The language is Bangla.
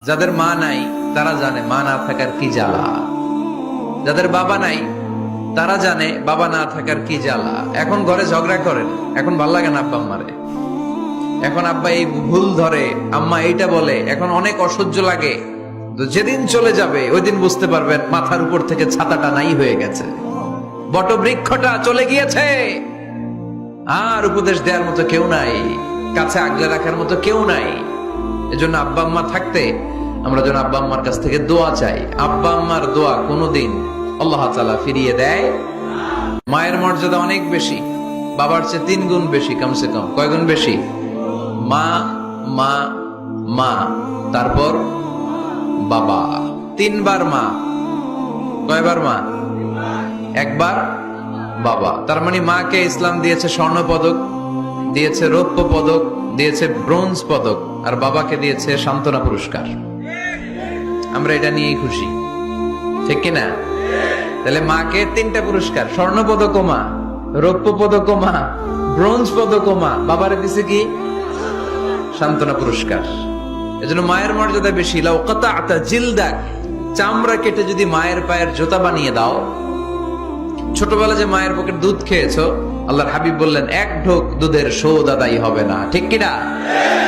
যাদের মা নাই তারা জানে মা না থাকার কি জ্বালা, যাদের বাবা নাই তারা জানে বাবা না থাকার কি জ্বালা। এখন ঘরে ঝগড়া করেন, এখন ভাল লাগে না আব্বা আম্মারে, এখন আব্বা এই ভুল ধরে, আম্মা এইটা বলে, এখন অনেক অসহ্য লাগে। তো যেদিন চলে যাবে ওই দিন বুঝতে পারবেন মাথার উপর থেকে ছাতাটা নাই হয়ে গেছে, বটবৃক্ষটা চলে গিয়েছে, আর উপদেশ দেওয়ার মতো কেউ নাই, কাছে আগলে রাখার মতো কেউ নাই। এজন্য আব্বা আম্মা থাকতে আমরা যেন আব্বা আম্মার কাছ থেকে দোয়া চাই। আব্বা আম্মার দোয়া কোনোদিন আল্লাহ তাআলা ফিরিয়ে দেয়। মায়ের মর্যাদা অনেক বেশি, বাবার চেয়ে 3 গুণ বেশি, কমসে কম। কয় গুণ বেশি? মা মা মা, তারপর বাবা। 3 বার মা। কয়বার মা? 1 বার বাবা। তার মানে মাকে ইসলাম দিয়েছে স্বর্ণ পদক, দিয়েছে রৌপ্য পদক, দিয়েছে ব্রোঞ্জ পদক, আর বাবাকে দিয়েছে সান্ত্বনা পুরস্কার। আমরা এটা নিয়েই খুশি, ঠিক কিনা? তাহলে মাকে 3টা পুরস্কার, স্বর্ণ পদক মা, রৌপ্য পদক মা, ব্রোঞ্জ পদক মা, বাবারে দিছে কি? সান্ত্বনা পুরস্কার। এজন্য মায়ের মর্যাদা বেশি। লাউ কাতাআতা জিলদাক, চামড়া কেটে যদি মায়ের পায়ের জুতা বানিয়ে দাও। ছোটবেলা যে মায়ের বুকের দুধ খেয়েছো, আল্লাহর হাবিব বললেন 1 ঢোক দুধের শোধ আদায় হবে না, ঠিক কিনা?